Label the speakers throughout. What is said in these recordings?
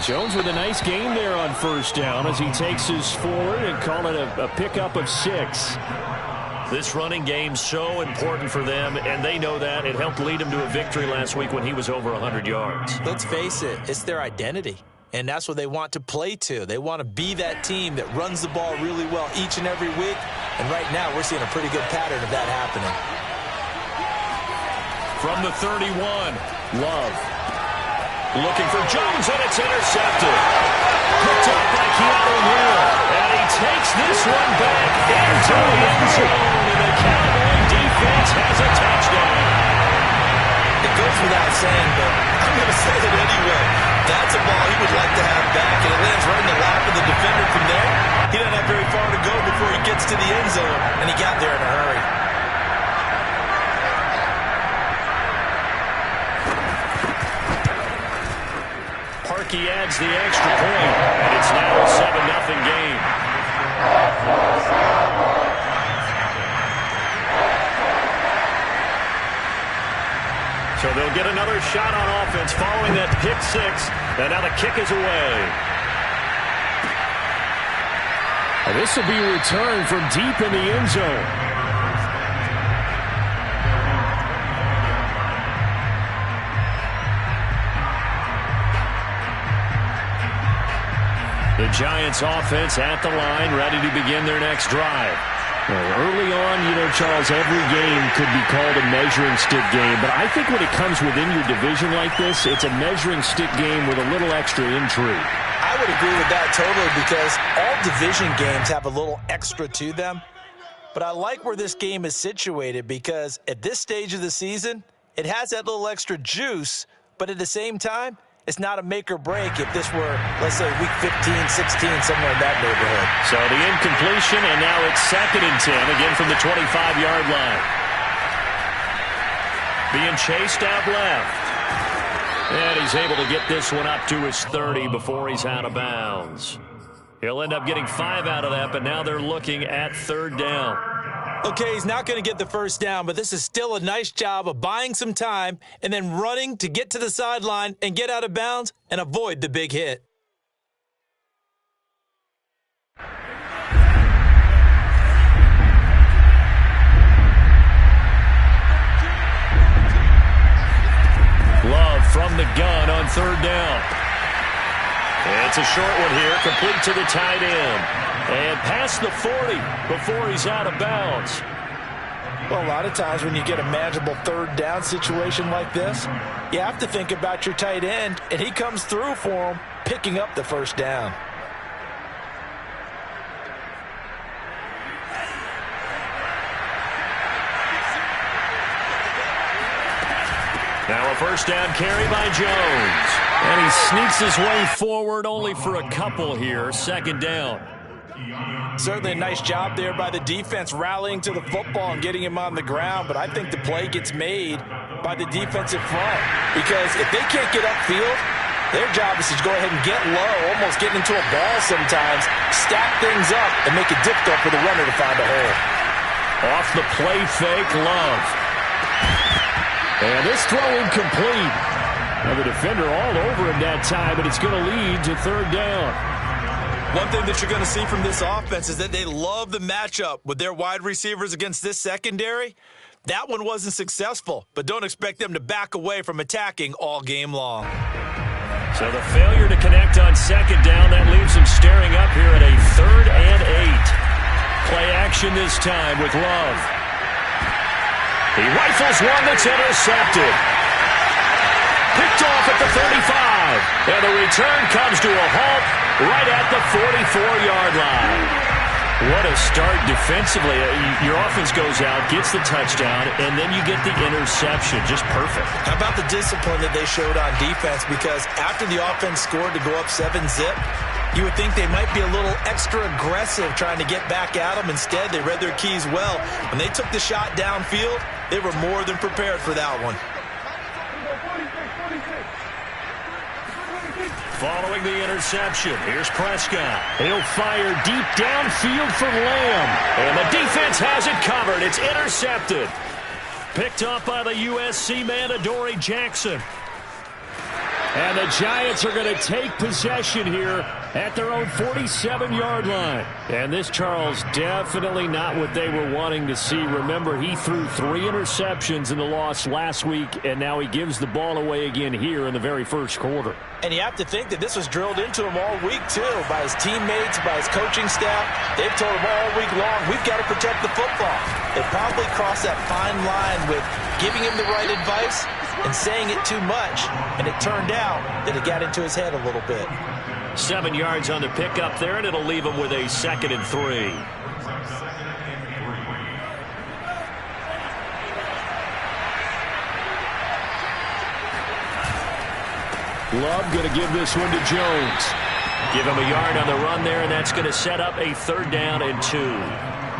Speaker 1: Jones with a nice gain there on first down as he takes us forward and call it a pickup of 6.
Speaker 2: This running game's so important for them, and they know that. It helped lead him to a victory last week when he was over 100 yards.
Speaker 3: Let's face it, it's their identity, and that's what they want to play to. They want to be that team that runs the ball really well each and every week, and right now we're seeing a pretty good pattern of that happening.
Speaker 2: From the 31, Love. Looking for Jones, and it's intercepted. Picked up by Keanu Hill, and he takes this one back into the end zone, and the Cowboy defense has a touchdown.
Speaker 3: It goes without saying, but I'm going to say it anyway. That's a ball he would like to have back, and it lands right in the lap of the defender from there. He doesn't have very far to go before he gets to the end zone, and he got there in a hurry.
Speaker 2: He adds the extra point, and it's now a 7-0 game. So they'll get another shot on offense following that pick 6, and now the kick is away.
Speaker 1: And this will be returned from deep in the end zone.
Speaker 2: The Giants offense at the line, ready to begin their next drive.
Speaker 1: Well, early on, Charles, every game could be called a measuring stick game. But I think when it comes within your division like this, it's a measuring stick game with a little extra intrigue.
Speaker 3: I would agree with that totally because all division games have a little extra to them. But I like where this game is situated because at this stage of the season, it has that little extra juice, but at the same time, it's not a make or break if this were, let's say, week 15, 16, somewhere in that neighborhood.
Speaker 2: So the incompletion, and now it's 2nd and 10, again from the 25-yard line. Being chased out left. And he's able to get this one up to his 30 before he's out of bounds. He'll end up getting 5 out of that, but now they're looking at 3rd down.
Speaker 3: Okay, he's not going to get the first down, but this is still a nice job of buying some time and then running to get to the sideline and get out of bounds and avoid the big hit.
Speaker 2: Love from the gun on 3rd down. It's a short one here, complete to the tight end. And past the 40 before he's out of bounds.
Speaker 3: Well, a lot of times when you get a manageable 3rd down situation like this, you have to think about your tight end, and he comes through for him, picking up the first down.
Speaker 2: Now a first down carry by Jones. And he sneaks his way forward only for a couple here. 2nd down.
Speaker 3: Certainly a nice job there by the defense rallying to the football and getting him on the ground, but I think the play gets made by the defensive front because if they can't get upfield, their job is to go ahead and get low, almost getting into a ball sometimes, stack things up, and make it difficult for the runner to find a hole.
Speaker 2: Off the play fake, Love.
Speaker 1: And this throw incomplete. Now the defender all over him that time, but it's going to lead to 3rd down.
Speaker 3: One thing that you're going to see from this offense is that they love the matchup with their wide receivers against this secondary. That one wasn't successful, but don't expect them to back away from attacking all game long.
Speaker 2: So the failure to connect on 2nd down, that leaves them staring up here at a 3rd and 8. Play action this time with Love. He rifles one that's intercepted. Picked off at the 35. And the return comes to a halt right at the 44-yard line. What a start defensively. Your offense goes out, gets the touchdown, and then you get the interception. Just perfect.
Speaker 3: How about the discipline that they showed on defense? Because after the offense scored to go up 7-zip, you would think they might be a little extra aggressive trying to get back at them. Instead, they read their keys well. When they took the shot downfield, they were more than prepared for that one.
Speaker 2: Following the interception, here's Prescott. He'll fire deep downfield for Lamb. And the defense has it covered. It's intercepted. Picked up by the USC man, Adoree Jackson.
Speaker 1: And the Giants are going to take possession here at their own 47-yard line. And this, Charles, definitely not what they were wanting to see. Remember, he threw 3 interceptions in the loss last week, and now he gives the ball away again here in the very first quarter.
Speaker 3: And you have to think that this was drilled into him all week, too, by his teammates, by his coaching staff. They've told him all week long, we've got to protect the football. They probably crossed that fine line with giving him the right advice and saying it too much, and it turned out that it got into his head a little bit.
Speaker 2: 7 yards on the pickup there, and it'll leave him with a 2nd and 3.
Speaker 1: Love going to give this one to Jones.
Speaker 2: Give him a yard on the run there, and that's going to set up a 3rd down and 2.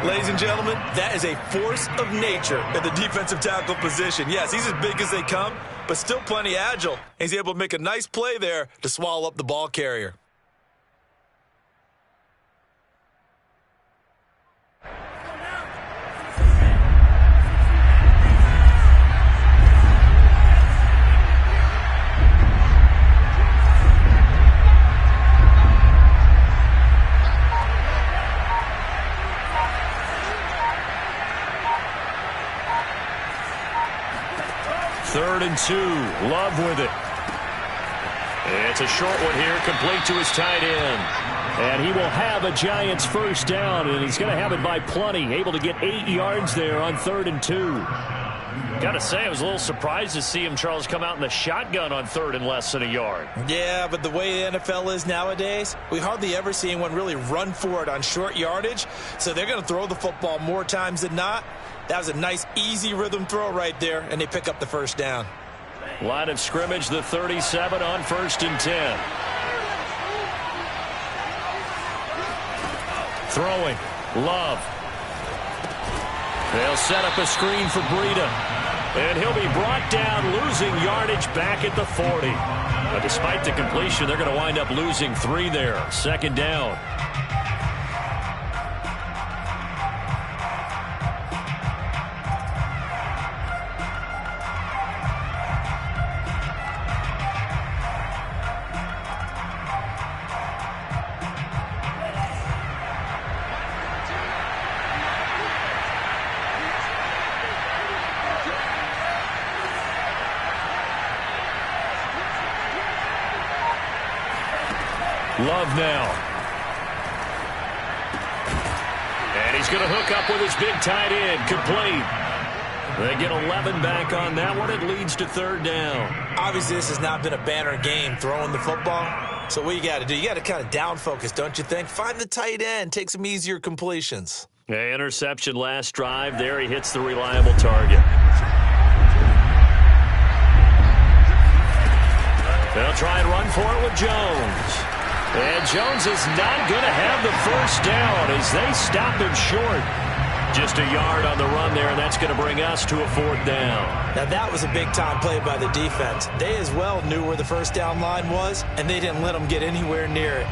Speaker 3: Ladies and gentlemen, that is a force of nature at the defensive tackle position. Yes, he's as big as they come, but still plenty agile. He's able to make a nice play there to swallow up the ball carrier.
Speaker 2: Third and 2. Love with it. It's a short one here, complete to his tight end.
Speaker 1: And he will have a Giants first down, and he's going to have it by plenty. Able to get 8 yards there on 3rd and 2.
Speaker 2: Got to say, I was a little surprised to see him, Charles, come out in the shotgun on 3rd and less than a yard.
Speaker 3: Yeah, but the way the NFL is nowadays, we hardly ever see anyone really run for it on short yardage. So they're going to throw the football more times than not. That was a nice, easy rhythm throw right there, and they pick up the first down.
Speaker 2: Line of scrimmage, the 37 on 1st and 10. Throwing. Love. They'll set up a screen for Breida. And he'll be brought down, losing yardage back at the 40. But despite the completion, they're going to wind up losing 3 there. 2nd down. Love now. And he's going to hook up with his big tight end. Complete. They get 11 back on that one. It leads to 3rd down.
Speaker 3: Obviously, this has not been a banner game throwing the football. So what you got to do, you got to kind of down focus, don't you think? Find the tight end. Take some easier completions.
Speaker 2: A interception last drive. There he hits the reliable target. They'll try and run for it with Jones. And Jones is not going to have the first down as they stop him short. Just a yard on the run there, and that's going to bring us to a 4th down.
Speaker 3: Now, that was a big-time play by the defense. They as well knew where the first down line was, and they didn't let them get anywhere near it.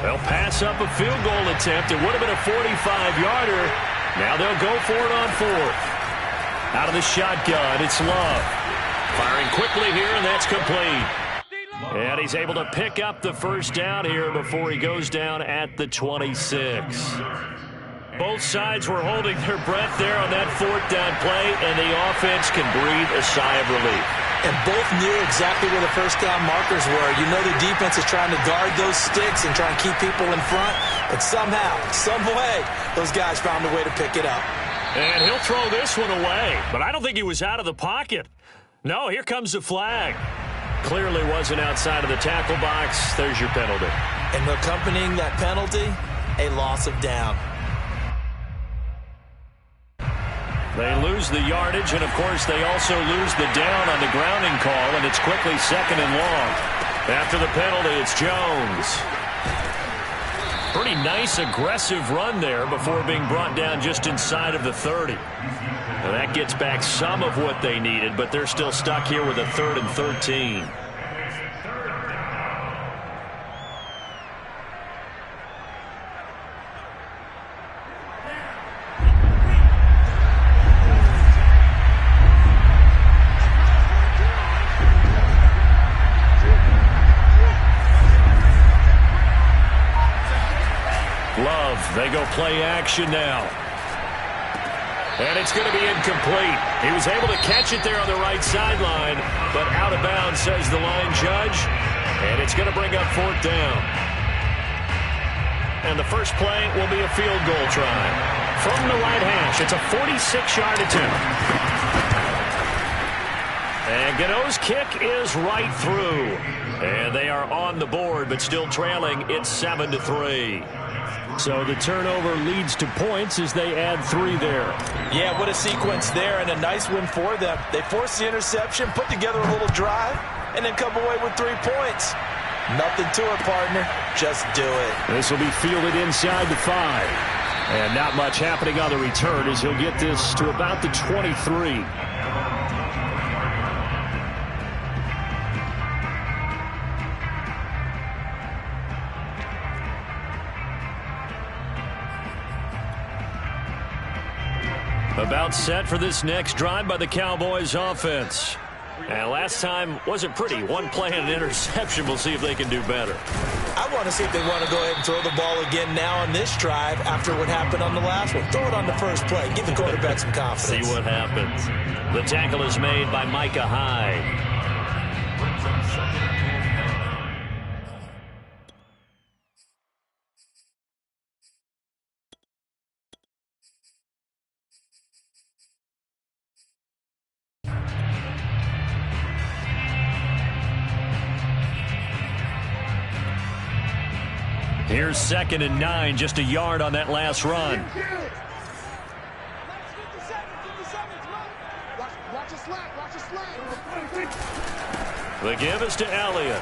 Speaker 2: They'll pass up a field goal attempt. It would have been a 45-yarder. Now they'll go for it on 4th. Out of the shotgun, it's Love. Firing quickly here, and that's complete. And he's able to pick up the first down here before he goes down at the 26. Both sides were holding their breath there on that 4th down play, and the offense can breathe a sigh of relief.
Speaker 3: And both knew exactly where the first down markers were. You know the defense is trying to guard those sticks and try and keep people in front. But somehow, some way, those guys found a way to pick it up.
Speaker 2: And he'll throw this one away. But I don't think he was out of the pocket. No, here comes the flag. Clearly wasn't outside of the tackle box. There's your penalty.
Speaker 3: And accompanying that penalty, a loss of down.
Speaker 2: They lose the yardage, and, of course, they also lose the down on the grounding call, and it's quickly 2nd and long. After the penalty, it's Jones. Pretty nice, aggressive run there before being brought down just inside of the 30. And that gets back some of what they needed, but they're still stuck here with a 3rd and 13.
Speaker 1: They go play action now. And it's going to be incomplete. He was able to catch it there on the right sideline, but out of bounds, says the line judge. And it's going to bring up 4th down. And the first play will be a field goal try. From the right hash, it's a 46-yard attempt. And Gano's kick is right through. And they are on the board, but still trailing. It's 7-3. So the turnover leads to points as they add 3 there.
Speaker 3: Yeah, what a sequence there, and a nice win for them. They forced the interception, put together a little drive, and then come away with 3 points. Nothing to it, partner. Just do it.
Speaker 1: This will be fielded inside the 5. And not much happening on the return as he'll get this to about the 23. About set for this next drive by the Cowboys offense. And last time wasn't pretty. 1 play and an interception. We'll see if they can do better.
Speaker 3: I want to see if they want to go ahead and throw the ball again now on this drive after what happened on the last one. Throw it on the first play. Give the quarterback some confidence.
Speaker 1: See what happens. The tackle is made by Micah Hyde. Here's 2nd and 9, just a yard on that last run. The give is to Elliott.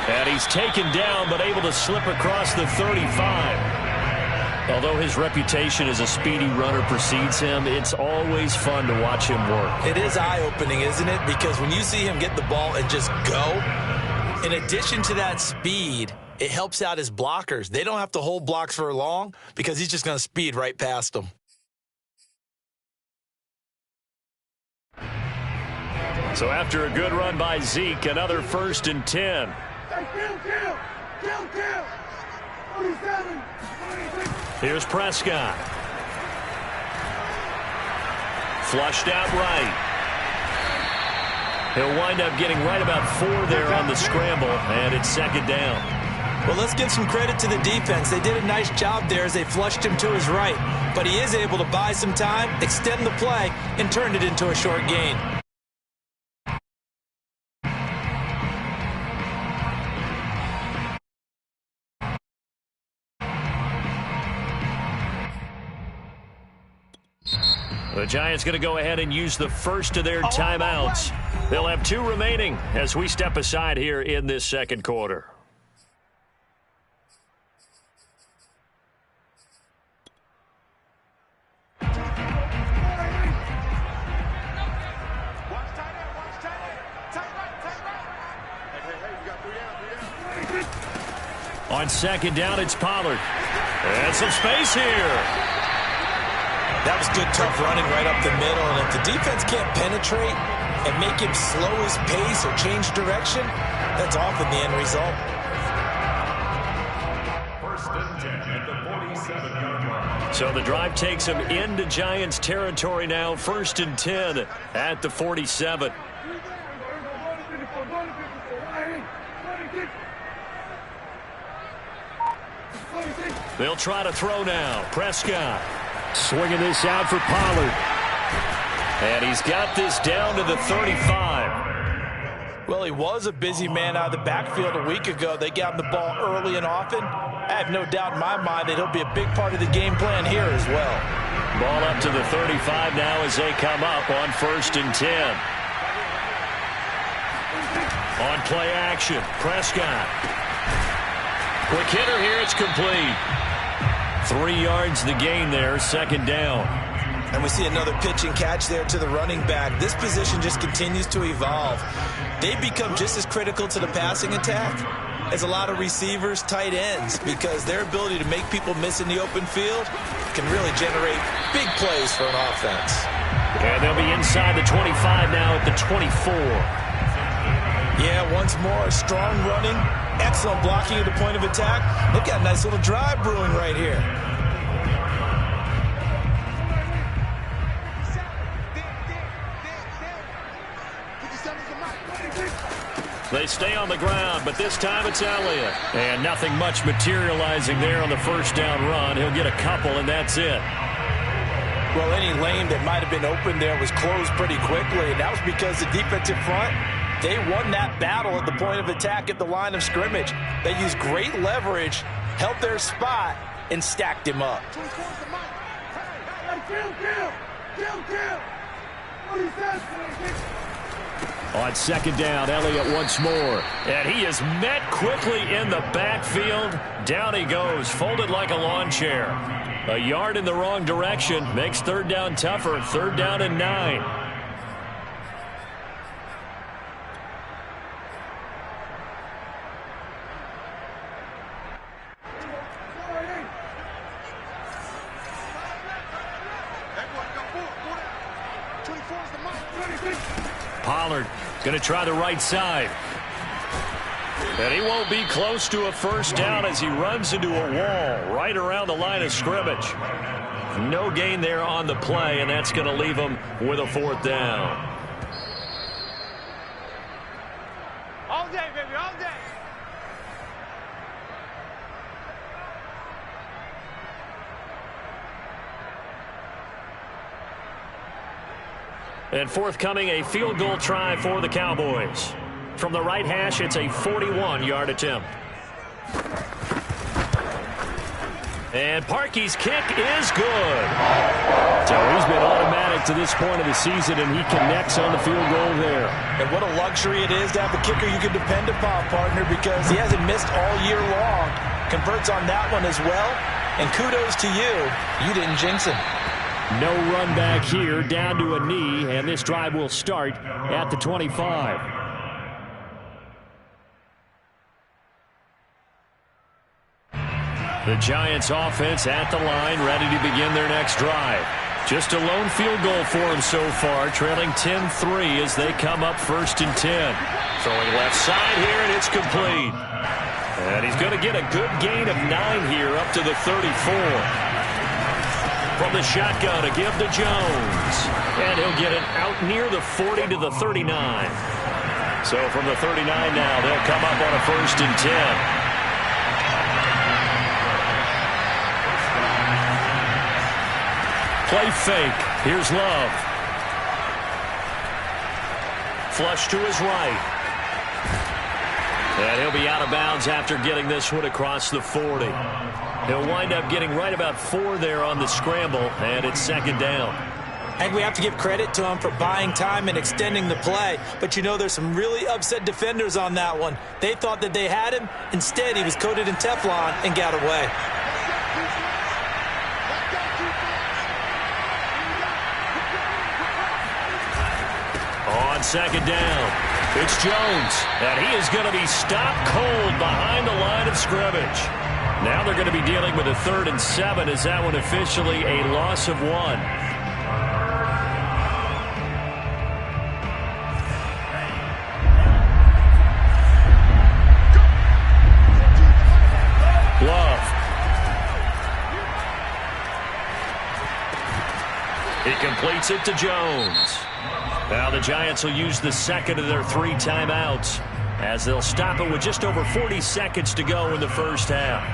Speaker 1: And he's taken down, but able to slip across the 35. Although his reputation as a speedy runner precedes him, it's always fun to watch him work.
Speaker 3: It is eye-opening, isn't it? Because when you see him get the ball and just go, in addition to that speed, it helps out his blockers. They don't have to hold blocks for long because he's just going to speed right past them.
Speaker 1: So after a good run by Zeke, another 1st and 10. Here's Prescott. Flushed out right. He'll wind up getting right about 4 there on the scramble, and it's 2nd down.
Speaker 3: Well, let's give some credit to the defense. They did a nice job there as they flushed him to his right. But he is able to buy some time, extend the play, and turn it into a short gain.
Speaker 1: The Giants going to go ahead and use the first of their timeouts. They'll have 2 remaining as we step aside here in this 2nd quarter. On 2nd down, it's Pollard. And some space here.
Speaker 3: That was good, tough running right up the middle. And if the defense can't penetrate and make him slow his pace or change direction, that's often the end result.
Speaker 2: 1st and 10 at the 47-yard line.
Speaker 1: So the drive takes him into Giants territory now. 1st and 10 at the 47. They'll try to throw now. Prescott swinging this out for Pollard. And he's got this down to the 35.
Speaker 3: Well, he was a busy man out of the backfield a week ago. They got him the ball early and often. I have no doubt in my mind that he'll be a big part of the game plan here as well.
Speaker 1: Ball up to the 35 now as they come up on 1st and 10. On play action, Prescott. Quick hitter here, it's complete. 3 yards the gain there, 2nd down.
Speaker 3: And we see another pitch and catch there to the running back. This position just continues to evolve. They become just as critical to the passing attack as a lot of receivers, tight ends, because their ability to make people miss in the open field can really generate big plays for an offense.
Speaker 1: And they'll be inside the 25 now at the 24.
Speaker 3: Yeah, once more, strong running, excellent blocking at the point of attack. They've got a nice little drive brewing right here.
Speaker 1: They stay on the ground, but this time it's Elliott. And nothing much materializing there on the first down run. He'll get a couple, and that's it.
Speaker 3: Well, any lane that might have been open there was closed pretty quickly, and that was because the defensive front, they won that battle at the point of attack at the line of scrimmage. They used great leverage, held their spot, and stacked him up.
Speaker 1: On second down, Elliott once more. And he is met quickly in the backfield. Down he goes, folded like a lawn chair. A yard in the wrong direction makes third down tougher. Third down and 9. Pollard going to try the right side. And he won't be close to a first down as he runs into a wall right around the line of scrimmage. No gain there on the play, and that's going to leave him with a fourth down.
Speaker 4: All day, baby, all day.
Speaker 1: And forthcoming, a field goal try for the Cowboys. From the right hash, it's a 41-yard attempt. And Parkey's kick is good. So he's been automatic to this point of the season, and he connects on the field goal there.
Speaker 3: And what a luxury it is to have a kicker you can depend upon, partner, because he hasn't missed all year long. Converts on that one as well. And kudos to you. You didn't jinx him.
Speaker 1: No run back here, down to a knee, and this drive will start at the 25. The Giants offense at the line, ready to begin their next drive. Just a lone field goal for him so far, trailing 10-3 as they come up 1st and 10. Throwing left side here, and it's complete. And he's going to get a good gain of 9 here up to the 34. From the shotgun, a give to Jones. And he'll get it out near the 40 to the 39. So from the 39 now, they'll come up on a 1st and 10. Play fake. Here's Love. Flush to his right. And he'll be out of bounds after getting this one across the 40. He'll wind up getting right about 4 there on the scramble, and it's 2nd down.
Speaker 3: I think we have to give credit to him for buying time and extending the play. But, you know, there's some really upset defenders on that one. They thought that they had him. Instead, he was coated in Teflon and got away.
Speaker 1: On 2nd down, it's Jones, and he is going to be stopped cold behind the line of scrimmage. Now they're going to be dealing with a 3rd and 7 as that one officially a loss of 1. Love. He completes it to Jones. Now the Giants will use the 2nd of their 3 timeouts as they'll stop it with just over 40 seconds to go in the first half.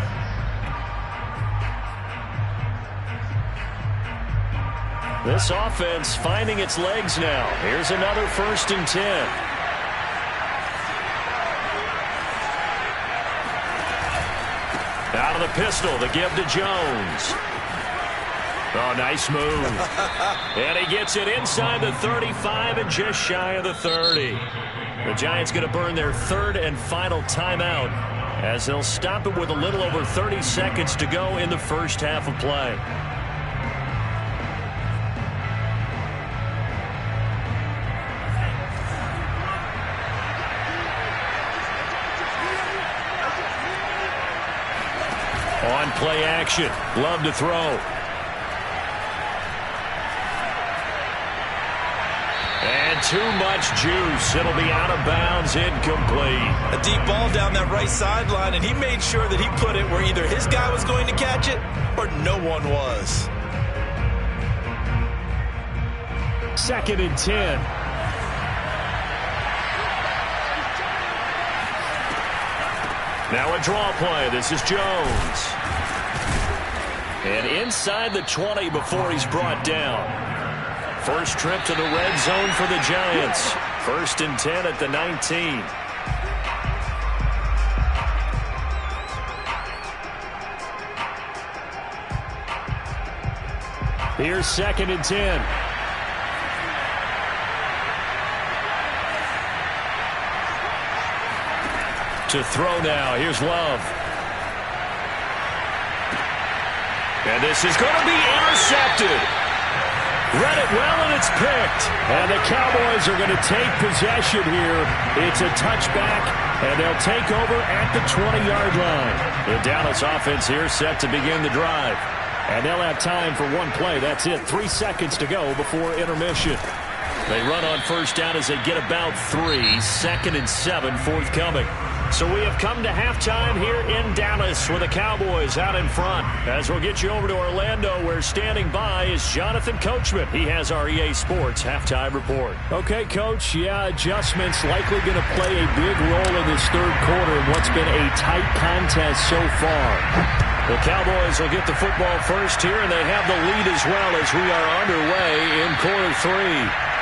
Speaker 1: This offense finding its legs now. Here's another 1st and 10. Out of the pistol, the give to Jones. Oh, nice move. And he gets it inside the 35 and just shy of the 30. The Giants going to burn their 3rd and final timeout as they'll stop it with a little over 30 seconds to go in the first half of play. On play action, Love to throw. And too much juice. It'll be out of bounds, incomplete.
Speaker 3: A deep ball down that right sideline, and he made sure that he put it where either his guy was going to catch it or no one was.
Speaker 1: 2nd and 10. Now a draw play. This is Jones. And inside the 20 before he's brought down. First trip to the red zone for the Giants. 1st and 10 at the 19. Here's 2nd and 10. To throw now. Here's Love. And this is going to be intercepted. Read it well, and it's picked. And the Cowboys are going to take possession here. It's a touchback, and they'll take over at the 20-yard line. The Dallas offense here set to begin the drive. And they'll have time for one play. That's it. 3 seconds to go before intermission. They run on first down as they get about 3. 2nd and 7 forthcoming. So we have come to halftime here in Dallas with the Cowboys out in front. As we'll get you over to Orlando, where standing by is Jonathan Coachman. He has our EA Sports halftime report. Okay, Coach. Yeah, adjustments likely going to play a big role in this third quarter in what's been a tight contest so far. The Cowboys will get the football first here, and they have the lead as well as we are underway in quarter 3.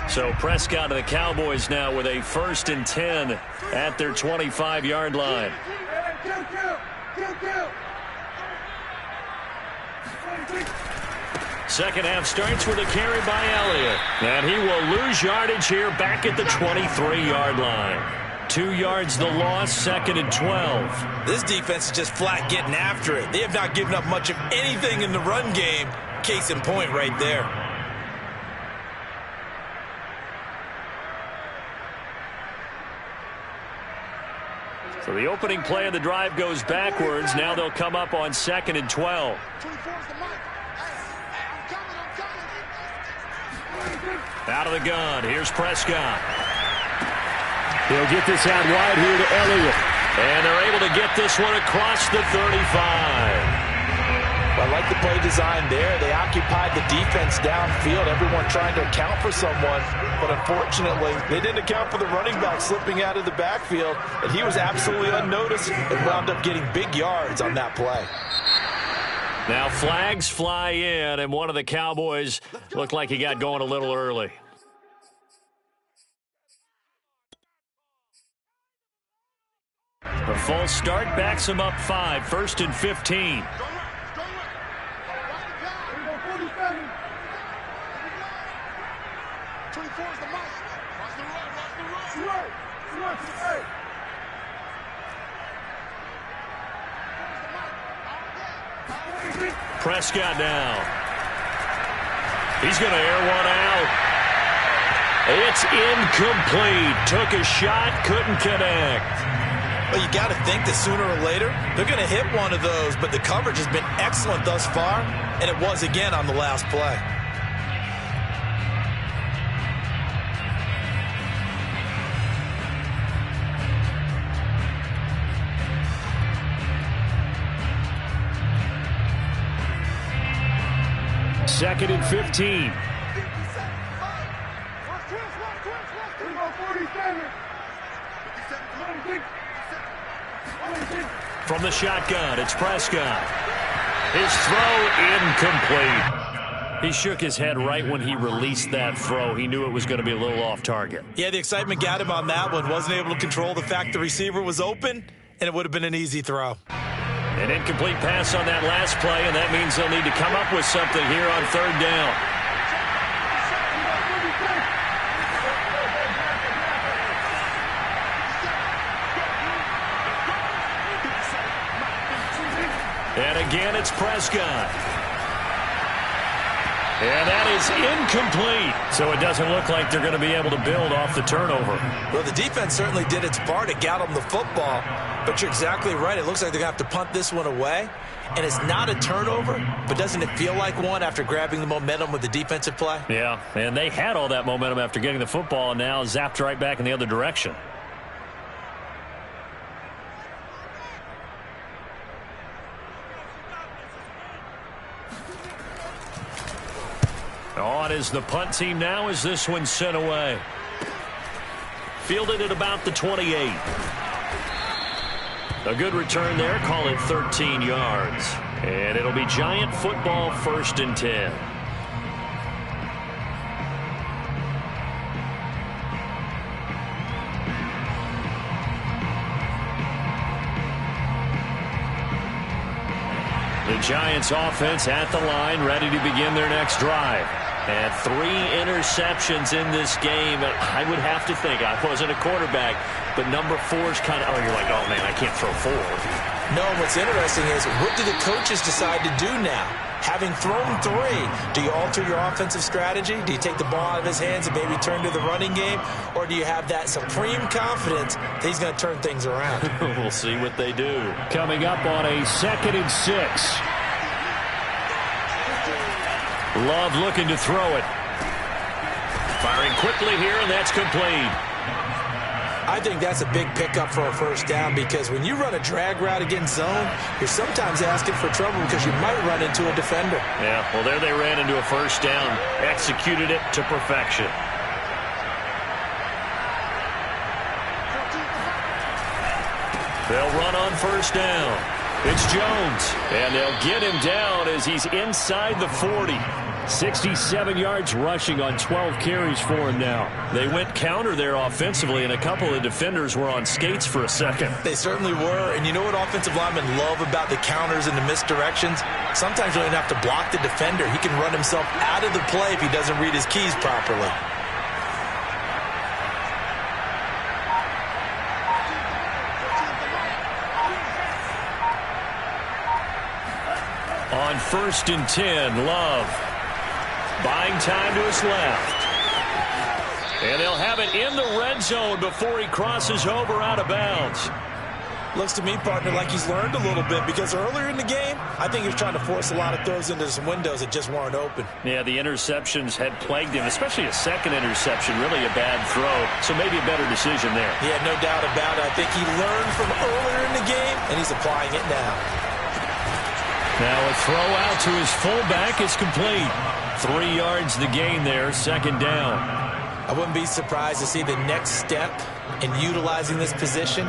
Speaker 1: So Prescott and the Cowboys now with a 1st and 10 at their 25-yard line. Second half starts with a carry by Elliott. And he will lose yardage here back at the 23-yard line. 2 yards the loss, 2nd and 12.
Speaker 3: This defense is just flat getting after it. They have not given up much of anything in the run game. Case in point right there.
Speaker 1: So the opening play of the drive goes backwards. Now they'll come up on 2nd and 12. Out of the gun. Here's Prescott. He'll get this out wide here to Elliott. And they're able to get this one across the 35.
Speaker 3: I like the play design there. They occupied the defense downfield, everyone trying to account for someone. But unfortunately, they didn't account for the running back slipping out of the backfield. And he was absolutely unnoticed and wound up getting big yards on that play.
Speaker 1: Now flags fly in, and one of the Cowboys looked like he got going a little early. A false start backs him up 5. 1st and 15. Prescott now. He's going to air one out. It's incomplete. Took a shot, couldn't connect.
Speaker 3: Well, you got to think that sooner or later they're going to hit one of those, but the coverage has been excellent thus far, and it was again on the last play.
Speaker 1: Second and 15. From the shotgun, it's Prescott. His throw incomplete. He shook his head right when he released that throw. He knew it was going to be a little off target.
Speaker 3: Yeah, the excitement got him on that one. Wasn't able to control the fact the receiver was open, and it would have been an easy throw.
Speaker 1: An incomplete pass on that last play, and that means they'll need to come up with something here on 3rd down. And again, it's Prescott. And that is incomplete. So it doesn't look like they're going to be able to build off the turnover.
Speaker 3: Well, the defense certainly did its part. It got them the football. But you're exactly right. It looks like they're going to have to punt this one away. And it's not a turnover, but doesn't it feel like one after grabbing the momentum with the defensive play?
Speaker 1: Yeah, and they had all that momentum after getting the football and now zapped right back in the other direction. On is the punt team now as this one's sent away. Fielded at about the 28. A good return there, call it 13 yards. And it'll be Giant football, 1st and 10. The Giants offense at the line, ready to begin their next drive. And 3 interceptions in this game. I would have to think, I wasn't a quarterback, but number 4's kind of, you're like, oh man, I can't throw 4.
Speaker 3: No, what's interesting is, what do the coaches decide to do now? Having thrown 3, do you alter your offensive strategy? Do you take the ball out of his hands and maybe turn to the running game? Or do you have that supreme confidence that he's going to turn things around?
Speaker 1: We'll see what they do. Coming up on a 2nd and 6. Love looking to throw it. Firing quickly here, and that's complete.
Speaker 3: I think that's a big pickup for a 1st down, because when you run a drag route against zone, you're sometimes asking for trouble because you might run into a defender.
Speaker 1: Yeah, well, there they ran into a 1st down. Executed it to perfection. They'll run on 1st down. It's Jones, and they'll get him down as he's inside the 40. 67 yards rushing on 12 carries for him now. They went counter there offensively, and a couple of defenders were on skates for a second.
Speaker 3: They certainly were, and you know what offensive linemen love about the counters and the misdirections? Sometimes you don't have to block the defender. He can run himself out of the play if he doesn't read his keys properly.
Speaker 1: On 1st and 10, Love. Buying time to his left. And they'll have it in the red zone before he crosses over out of bounds.
Speaker 3: Looks to me, partner, like he's learned a little bit, because earlier in the game, I think he was trying to force a lot of throws into some windows that just weren't open.
Speaker 1: Yeah, the interceptions had plagued him, especially a 2nd interception, really a bad throw. So maybe a better decision there.
Speaker 3: Yeah, no doubt about it. I think he learned from earlier in the game, and he's applying it now.
Speaker 1: Now a throw out to his fullback is complete. 3 yards the gain there, 2nd down.
Speaker 3: I wouldn't be surprised to see the next step in utilizing this position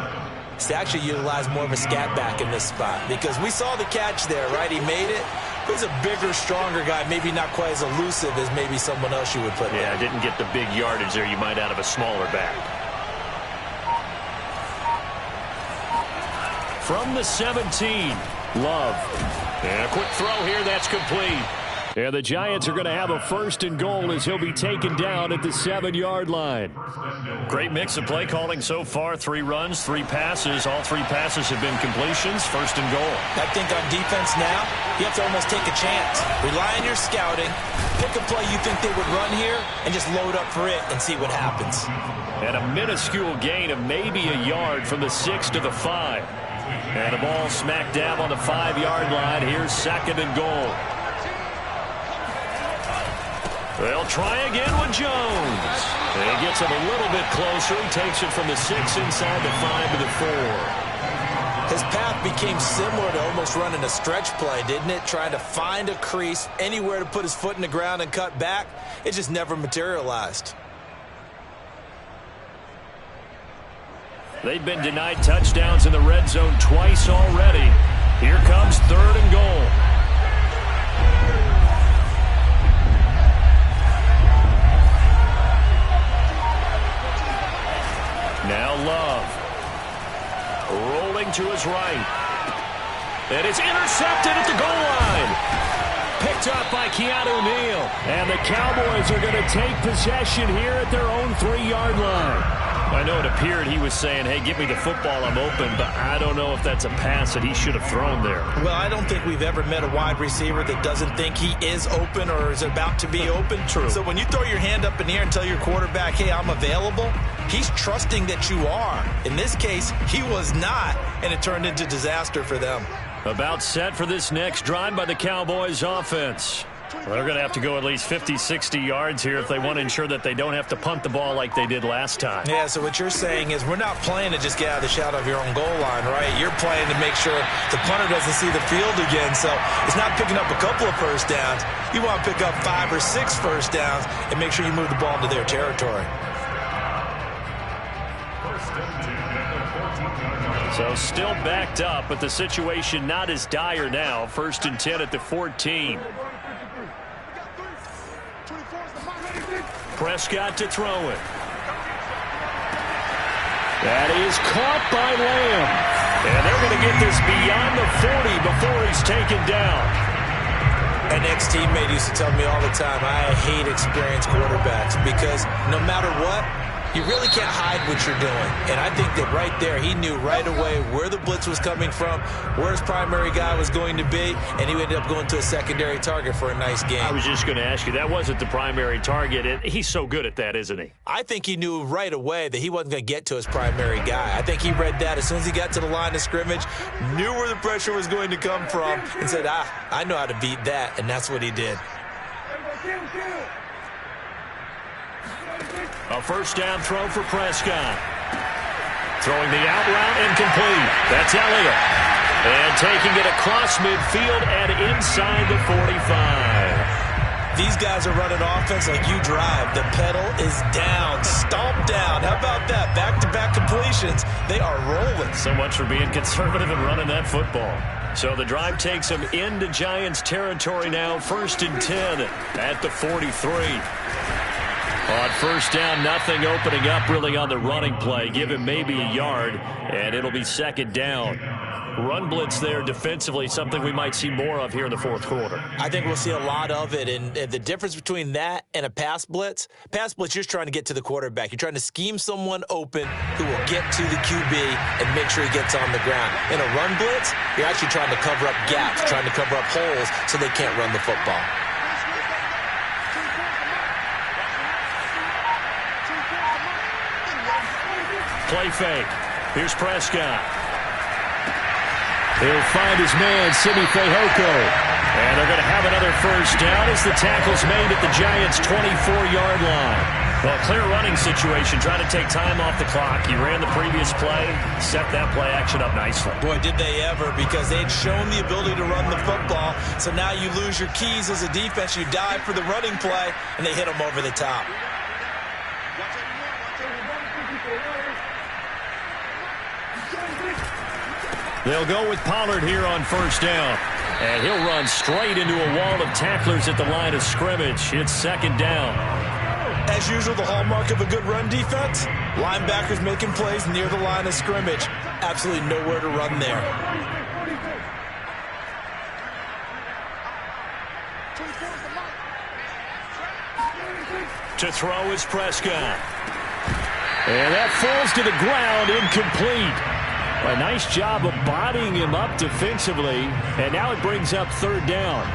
Speaker 3: is to actually utilize more of a scat back in this spot, because we saw the catch there, right? He made it. He's a bigger, stronger guy, maybe not quite as elusive as maybe someone else you would put there.
Speaker 1: Yeah, didn't get the big yardage there you might out of a smaller back. From the 17, Love. And a quick throw here, that's complete. And the Giants are going to have a 1st and goal as he'll be taken down at the 7-yard line. Great mix of play calling so far. 3 runs, 3 passes. All 3 passes have been completions. 1st and goal.
Speaker 3: I think on defense now, you have to almost take a chance. Rely on your scouting. Pick a play you think they would run here and just load up for it and see what happens.
Speaker 1: And a minuscule gain of maybe a yard from the 6 to the 5. And a ball smack dab on the 5-yard line. Here's 2nd and goal. They'll try again with Jones. And he gets him a little bit closer. He takes it from the 6 inside the 5 to the 4.
Speaker 3: His path became similar to almost running a stretch play, didn't it? Trying to find a crease, anywhere to put his foot in the ground and cut back. It just never materialized.
Speaker 1: They've been denied touchdowns in the red zone twice already. Here comes 3rd and goal. Now Love. Rolling to his right. And it's intercepted at the goal line. Picked up by Keanu Neal. And the Cowboys are going to take possession here at their own 3-yard line. I know it appeared he was saying, hey, give me the football, I'm open, but I don't know if that's a pass that he should have thrown there.
Speaker 3: Well, I don't think we've ever met a wide receiver that doesn't think he is open or is about to be open.
Speaker 1: True.
Speaker 3: So when you throw your hand up in the air and tell your quarterback, hey, I'm available, he's trusting that you are. In this case, he was not, and it turned into disaster for them.
Speaker 1: About set for this next drive by the Cowboys offense. Well, they're going to have to go at least 50, 60 yards here if they want to ensure that they don't have to punt the ball like they did last time.
Speaker 3: Yeah, so what you're saying is we're not playing to just get out of the shadow of your own goal line, right? You're playing to make sure the punter doesn't see the field again. So it's not picking up a couple of first downs. You want to pick up 5 or 6 first downs and make sure you move the ball into their territory.
Speaker 1: So still backed up, but the situation not as dire now. 1st and 10 at the 14. Prescott to throw it. That is caught by Lamb. And they're going to get this beyond the 40 before he's taken down.
Speaker 3: An ex-teammate used to tell me all the time, I hate experienced quarterbacks because no matter what, you really can't hide what you're doing. And I think that right there, he knew right away where the blitz was coming from, where his primary guy was going to be, and he ended up going to a secondary target for a nice game.
Speaker 1: I was just going to ask you, that wasn't the primary target, and he's so good at that, isn't he?
Speaker 3: I think he knew right away that he wasn't going to get to his primary guy. I think he read that as soon as he got to the line of scrimmage, knew where the pressure was going to come from, and said, I know how to beat that, and that's what he did.
Speaker 1: A first down throw for Prescott. Throwing the out route incomplete. That's Elliott. And taking it across midfield and inside the 45.
Speaker 3: These guys are running offense like you drive. The pedal is down, stomp down. How about that? Back-to-back completions. They are rolling.
Speaker 1: So much for being conservative and running that football. So the drive takes them into Giants territory now. 1st and 10 at the 43. On first down, nothing opening up really on the running play. Give him maybe a yard, and it'll be 2nd down. Run blitz there defensively, something we might see more of here in the 4th quarter.
Speaker 3: I think we'll see a lot of it, and the difference between that and a pass blitz, you're just trying to get to the quarterback. You're trying to scheme someone open who will get to the QB and make sure he gets on the ground. In a run blitz, you're actually trying to cover up gaps, trying to cover up holes so they can't run the football.
Speaker 1: Play fake. Here's Prescott. He'll find his man, Simi Fehoko. And they're going to have another first down as the tackle's made at the Giants' 24-yard line. Well, a clear running situation, trying to take time off the clock. He ran the previous play, set that play action up nicely.
Speaker 3: Boy, did they ever, because they had shown the ability to run the football. So now you lose your keys as a defense. You dive for the running play, and they hit them over the top.
Speaker 1: They'll go with Pollard here on first down. And he'll run straight into a wall of tacklers at the line of scrimmage. It's 2nd down.
Speaker 3: As usual, the hallmark of a good run defense, linebackers making plays near the line of scrimmage. Absolutely nowhere to run there.
Speaker 1: To throw is Prescott. And that falls to the ground, incomplete. A nice job of bodying him up defensively, and now it brings up 3rd down.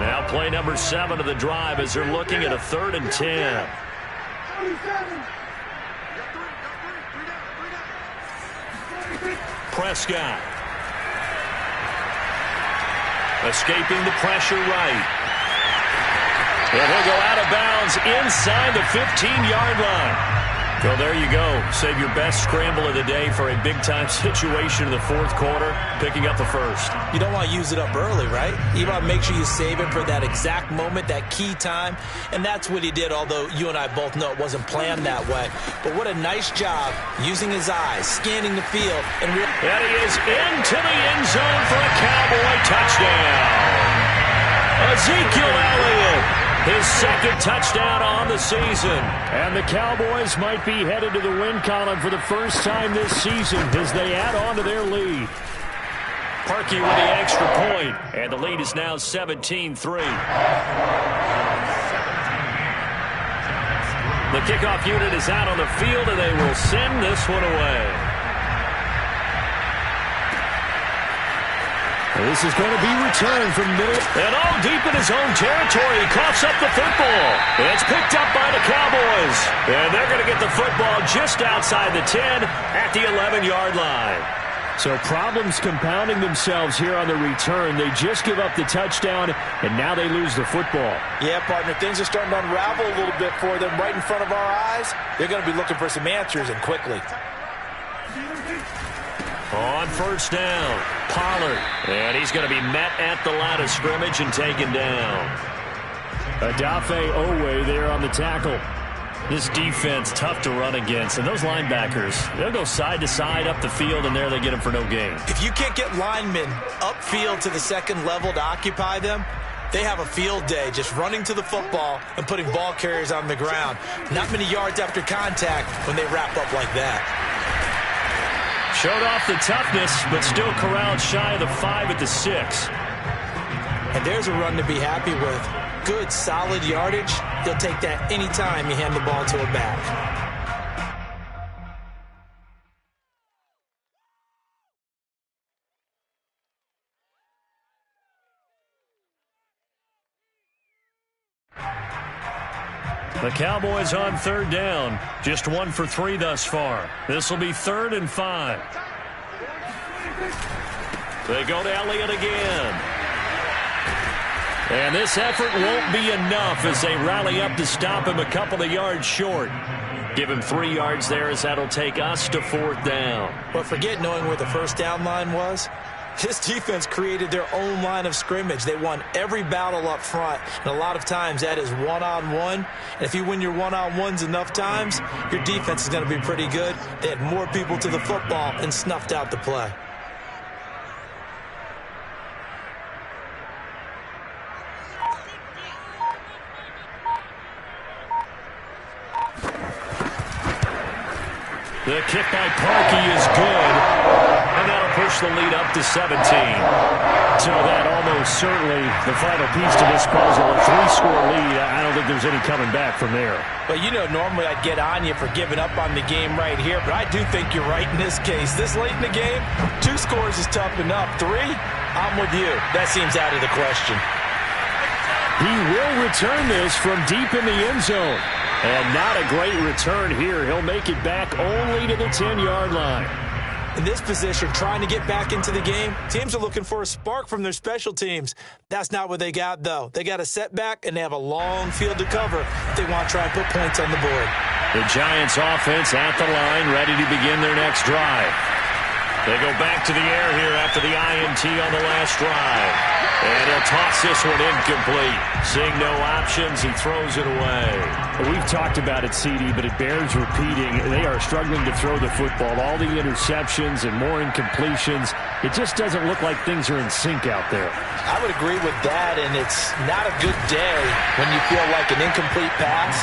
Speaker 1: Now play number 7 of the drive as they're looking at a 3rd and 10. Prescott. Escaping the pressure right. And he'll go out of bounds inside the 15-yard line. Well, there you go. Save your best scramble of the day for a big-time situation in the 4th quarter, picking up the first.
Speaker 3: You don't want to use it up early, right? You want to make sure you save it for that exact moment, that key time. And that's what he did, although you and I both know it wasn't planned that way. But what a nice job using his eyes, scanning the field. And
Speaker 1: he is into the end zone for a Cowboy touchdown. Ezekiel Elliott. His 2nd touchdown on the season. And the Cowboys might be headed to the win column for the first time this season as they add on to their lead.
Speaker 2: Parkey with the extra point, and the lead is now 17-3. The kickoff unit is out on the field, and they will send this one away.
Speaker 1: This is going to be returned from middle.
Speaker 2: And all deep in his own territory, he coughs up the football. It's picked up by the Cowboys. And they're going to get the football just outside the 10 at the 11-yard line.
Speaker 1: So problems compounding themselves here on the return. They just give up the touchdown, and now they lose the football.
Speaker 3: Yeah, partner, things are starting to unravel a little bit for them right in front of our eyes. They're going to be looking for some answers, and quickly.
Speaker 2: On first down, Pollard. And he's going to be met at the line of scrimmage and taken down.
Speaker 1: Adafe Owe there on the tackle.
Speaker 2: This defense, tough to run against. And those linebackers, they'll go side to side up the field, and there they get them for no gain.
Speaker 3: If you can't get linemen upfield to the second level to occupy them, they have a field day just running to the football and putting ball carriers on the ground. Not many yards after contact when they wrap up like that.
Speaker 2: Showed off the toughness, but still corralled shy of the 5 at the 6.
Speaker 3: And there's a run to be happy with. Good, solid yardage. He'll take that anytime you hand the ball to a back.
Speaker 2: The Cowboys on third down. Just 1 for 3 thus far. This will be 3rd and 5. They go to Elliott again. And this effort won't be enough as they rally up to stop him a couple of yards short. Give him 3 yards there as that'll take us to 4th down.
Speaker 3: But forget knowing where the first down line was. This defense created their own line of scrimmage. They won every battle up front, and a lot of times that is one-on-one. And if you win your one-on-ones enough times, your defense is going to be pretty good. They had more people to the football and snuffed out the play.
Speaker 2: The kick by Parkey is good, and that'll push the lead up to 17.
Speaker 1: So that almost certainly the final piece to this puzzle, a 3-score lead. I don't think there's any coming back from there.
Speaker 3: Well, you know, normally I'd get on you for giving up on the game right here, but I do think you're right in this case. This late in the game, 2 scores is tough enough. 3, I'm with you. That seems out of the question.
Speaker 1: He will return this from deep in the end zone. And not a great return here. He'll make it back only to the 10-yard line.
Speaker 3: In this position, trying to get back into the game, teams are looking for a spark from their special teams. That's not what they got, though. They got a setback, and they have a long field to cover if they want to try and put points on the board.
Speaker 2: The Giants offense at the line, ready to begin their next drive. They go back to the air here after the INT on the last drive. And he'll toss this one incomplete. Seeing no options, he throws it away.
Speaker 1: We've talked about it, CD, but it bears repeating. They are struggling to throw the football. All the interceptions and more incompletions. It just doesn't look like things are in sync out there.
Speaker 3: I would agree with that, and it's not a good day when you feel like an incomplete pass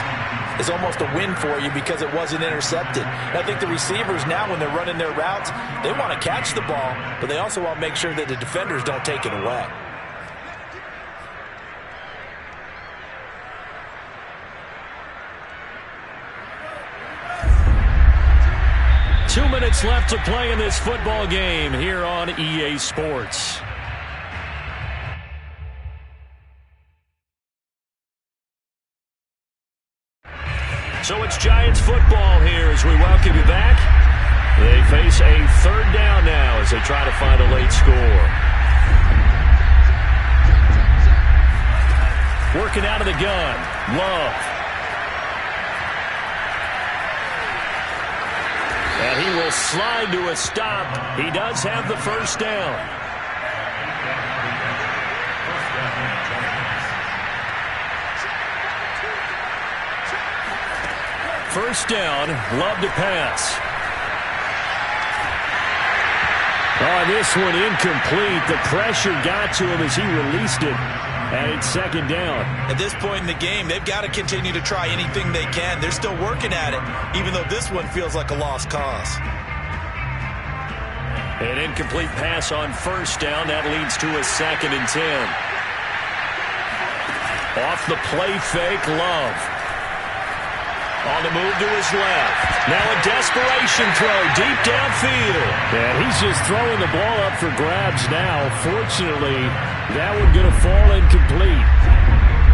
Speaker 3: is almost a win for you because it wasn't intercepted. And I think the receivers now, when they're running their routes, they want to catch the ball, but they also want to make sure that the defenders don't take it away.
Speaker 2: Two minutes left to play in this football game here on EA Sports. So it's Giants football here as we welcome you back. They face a 3rd down now as they try to find a late score. Working out of the gun, Love. And he will slide to a stop. He does have the first down. First down, Love to pass.
Speaker 1: Oh, this one incomplete. The pressure got to him as he released it. And it's 2nd down.
Speaker 3: At this point in the game, they've got to continue to try anything they can. They're still working at it, even though this one feels like a lost cause.
Speaker 2: An incomplete pass on first down. That leads to a 2nd and 10. Off the play fake, Love. On the move to his left. Now a desperation throw deep downfield.
Speaker 1: And he's just throwing the ball up for grabs now. Fortunately, that one going to fall incomplete.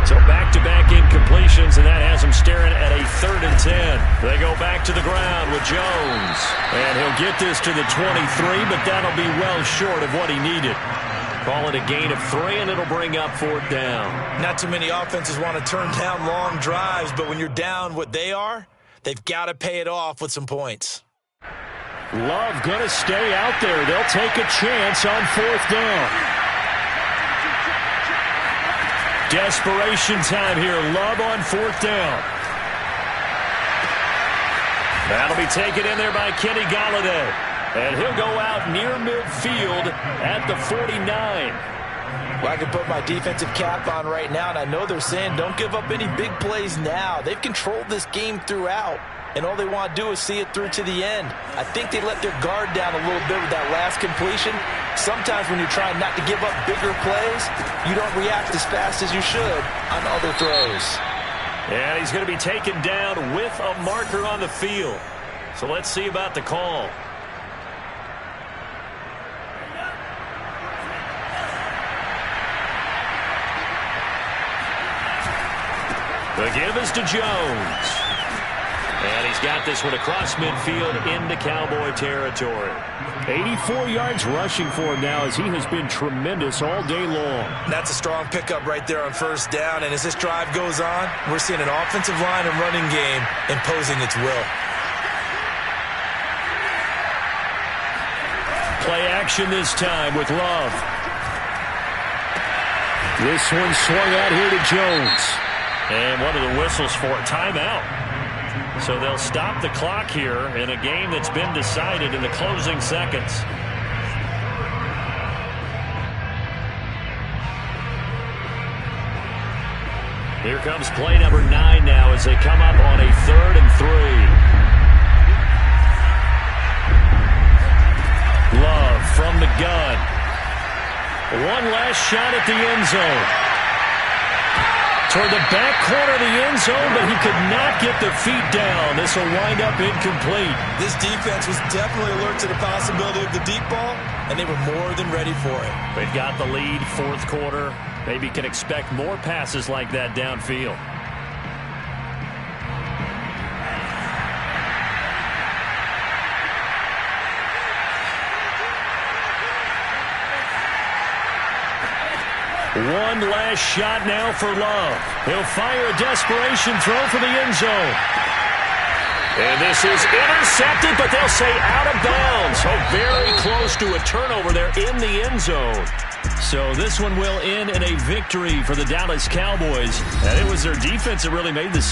Speaker 2: So back-to-back incompletions, and that has him staring at a 3rd and 10. They go back to the ground with Jones.
Speaker 1: And he'll get this to the 23, but that'll be well short of what he needed.
Speaker 2: Call it a gain of 3, and it'll bring up 4th down.
Speaker 3: Not too many offenses want to turn down long drives, but when you're down what they are, they've got to pay it off with some points.
Speaker 1: Love going to stay out there. They'll take a chance on 4th down. Desperation time here. Love on 4th down.
Speaker 2: That'll be taken in there by Kenny Golladay.
Speaker 1: And he'll go out near midfield at the 49.
Speaker 3: Well, I can put my defensive cap on right now, and I know they're saying don't give up any big plays now. They've controlled this game throughout, and all they want to do is see it through to the end. I think they let their guard down a little bit with that last completion. Sometimes when you're trying not to give up bigger plays, you don't react as fast as you should on other throws.
Speaker 2: And he's going to be taken down with a marker on the field. So let's see about the call. The give is to Jones. And he's got this one across midfield into Cowboy territory.
Speaker 1: 84 yards rushing for him now as he has been tremendous all day long.
Speaker 3: That's a strong pickup right there on 1st down. And as this drive goes on, we're seeing an offensive line and running game imposing its will.
Speaker 1: Play action this time with Love. This one swung out here to Jones.
Speaker 2: And what are the whistles for? Timeout. So they'll stop the clock here in a game that's been decided in the closing seconds. Here comes play number 9 now as they come up on a 3rd and 3. Love from the gun.
Speaker 1: One last shot at the end zone. Toward the back corner of the end zone, but he could not get the feet down. This will wind up incomplete.
Speaker 3: This defense was definitely alert to the possibility of the deep ball, and they were more than ready for it.
Speaker 2: They've got the lead, 4th quarter. Maybe can expect more passes like that downfield.
Speaker 1: One last shot now for Love. He'll fire a desperation throw for the end zone.
Speaker 2: And this is intercepted, but they'll say out of bounds. So very close to a turnover there in the end zone.
Speaker 1: So this one will end in a victory for the Dallas Cowboys. And it was their defense that really made this